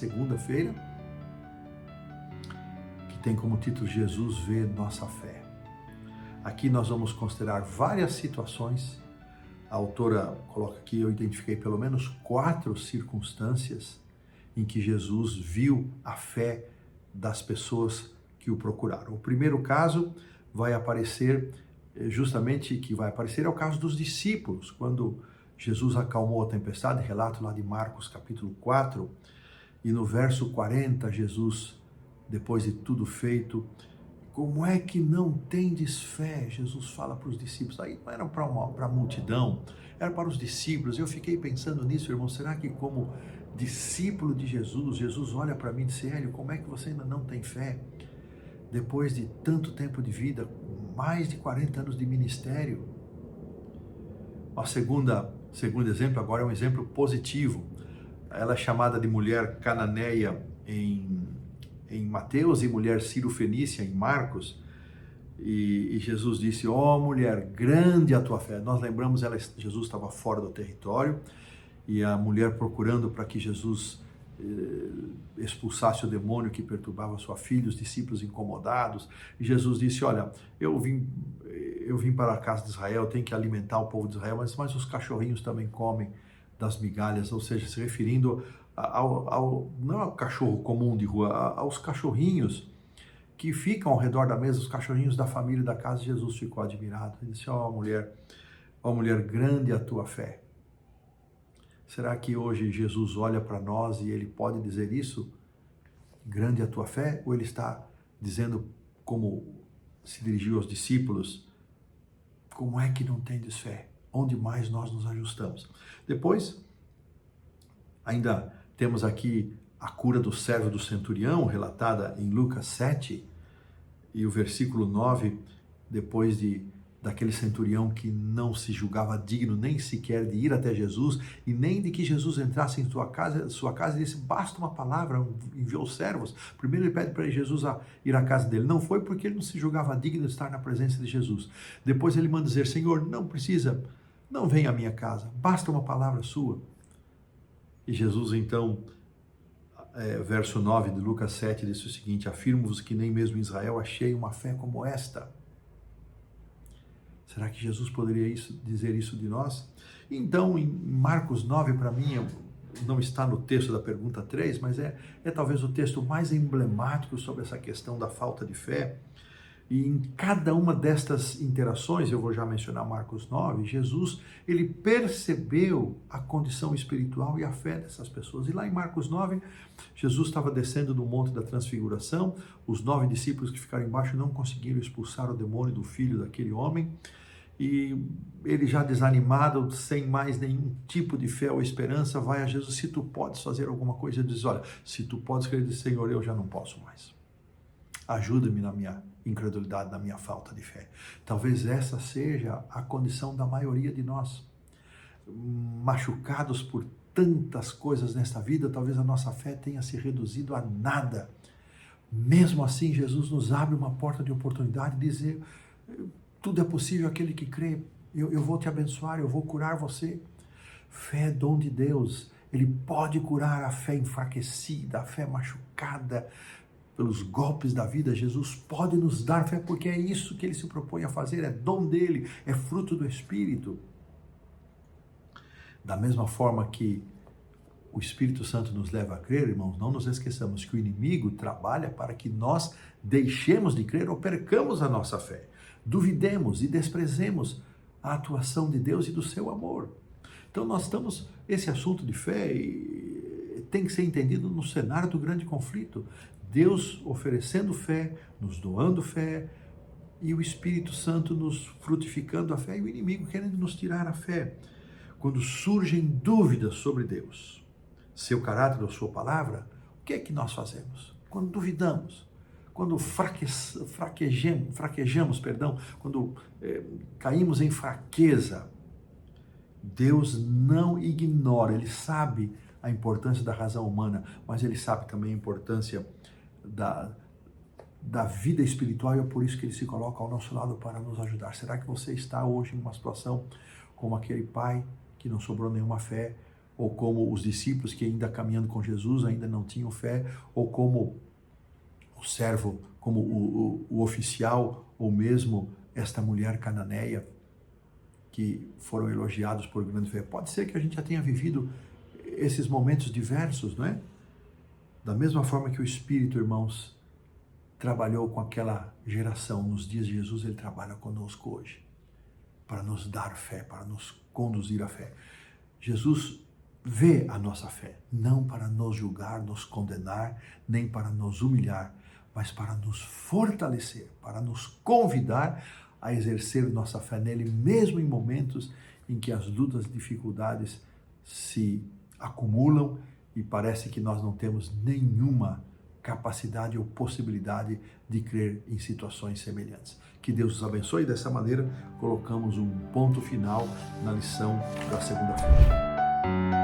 segunda-feira, que tem como título Jesus vê nossa fé. Aqui nós vamos considerar várias situações. A autora coloca aqui, eu identifiquei pelo menos 4 circunstâncias em que Jesus viu a fé das pessoas que o procuraram. O primeiro caso vai aparecer, é o caso dos discípulos, quando Jesus acalmou a tempestade, relato lá de Marcos capítulo 4, e no verso 40, Jesus, depois de tudo feito, como é que não tendes fé? Jesus fala para os discípulos, aí não era para a multidão, era para os discípulos. Eu fiquei pensando nisso, irmão, será que como discípulo de Jesus, Jesus olha para mim e diz, Hélio, como é que você ainda não tem fé? Depois de tanto tempo de vida, mais de 40 anos de ministério. O segundo exemplo agora é um exemplo positivo. Ela é chamada de mulher cananeia em Mateus e mulher sírio-fenícia em Marcos. E Jesus disse, ó mulher, grande a tua fé. Nós lembramos, Jesus estava fora do território e a mulher procurando para que Jesus expulsasse o demônio que perturbava sua filha, os discípulos incomodados. E Jesus disse, olha, eu vim para a casa de Israel, tenho que alimentar o povo de Israel, mas os cachorrinhos também comem das migalhas, ou seja, se referindo não ao cachorro comum de rua, aos cachorrinhos que ficam ao redor da mesa, os cachorrinhos da família da casa. Jesus ficou admirado. Ele disse, ó mulher, grande a tua fé. Será que hoje Jesus olha para nós e ele pode dizer isso? Grande a tua fé? Ou ele está dizendo, como se dirigiu aos discípulos, como é que não tendes fé? Onde mais nós nos ajustamos? Depois, ainda temos aqui a cura do servo do centurião, relatada em Lucas 7, e o versículo 9, depois daquele centurião que não se julgava digno nem sequer de ir até Jesus e nem de que Jesus entrasse em sua casa, ele disse, basta uma palavra, enviou os servos. Primeiro ele pede para Jesus ir à casa dele. Não foi porque ele não se julgava digno de estar na presença de Jesus. Depois ele manda dizer, Senhor, não precisa, não venha à minha casa, basta uma palavra sua. E Jesus então, verso 9 de Lucas 7, disse o seguinte, afirmo-vos que nem mesmo em Israel achei uma fé como esta. Será que Jesus poderia dizer isso de nós? Então, em Marcos 9, para mim, não está no texto da pergunta 3, mas é talvez o texto mais emblemático sobre essa questão da falta de fé. E em cada uma destas interações, eu vou já mencionar Marcos 9, Jesus, ele percebeu a condição espiritual e a fé dessas pessoas. E lá em Marcos 9, Jesus estava descendo do Monte da Transfiguração, os 9 discípulos que ficaram embaixo não conseguiram expulsar o demônio do filho daquele homem, e ele já desanimado, sem mais nenhum tipo de fé ou esperança, vai a Jesus, se tu podes fazer alguma coisa, ele diz, olha, se tu podes, ele diz, Senhor, eu já não posso mais. Ajuda-me na minha incredulidade, na minha falta de fé. Talvez essa seja a condição da maioria de nós, machucados por tantas coisas nesta vida, talvez a nossa fé tenha se reduzido a nada. Mesmo assim, Jesus nos abre uma porta de oportunidade de dizer, tudo é possível aquele que crê, eu vou te abençoar, eu vou curar você. Fé é dom de Deus, ele pode curar a fé enfraquecida, a fé machucada pelos golpes da vida. Jesus pode nos dar fé, porque é isso que ele se propõe a fazer, é dom dele, é fruto do Espírito. Da mesma forma que o Espírito Santo nos leva a crer, irmãos, não nos esqueçamos que o inimigo trabalha para que nós deixemos de crer ou percamos a nossa fé. Duvidemos e desprezemos a atuação de Deus e do seu amor. Então esse assunto de fé tem que ser entendido no cenário do grande conflito. Deus oferecendo fé, nos doando fé, e o Espírito Santo nos frutificando a fé, e o inimigo querendo nos tirar a fé. Quando surgem dúvidas sobre Deus, seu caráter ou sua palavra, o que é que nós fazemos? Quando duvidamos, quando fraquejamos, quando caímos em fraqueza, Deus não ignora, ele sabe a importância da razão humana, mas ele sabe também a importância da vida espiritual, e é por isso que ele se coloca ao nosso lado para nos ajudar. Será que você está hoje em uma situação como aquele pai que não sobrou nenhuma fé, ou como os discípulos que ainda caminhando com Jesus ainda não tinham fé, ou como o servo, como o oficial, ou mesmo esta mulher cananeia, que foram elogiados por grande fé. Pode ser que a gente já tenha vivido esses momentos diversos, não é? Da mesma forma que o Espírito, irmãos, trabalhou com aquela geração nos dias de Jesus, ele trabalha conosco hoje, para nos dar fé, para nos conduzir à fé. Jesus vê a nossa fé, não para nos julgar, nos condenar, nem para nos humilhar, mas para nos fortalecer, para nos convidar a exercer nossa fé nele, mesmo em momentos em que as lutas e dificuldades se acumulam e parece que nós não temos nenhuma capacidade ou possibilidade de crer em situações semelhantes. Que Deus os abençoe. Dessa maneira, colocamos um ponto final na lição da segunda-feira.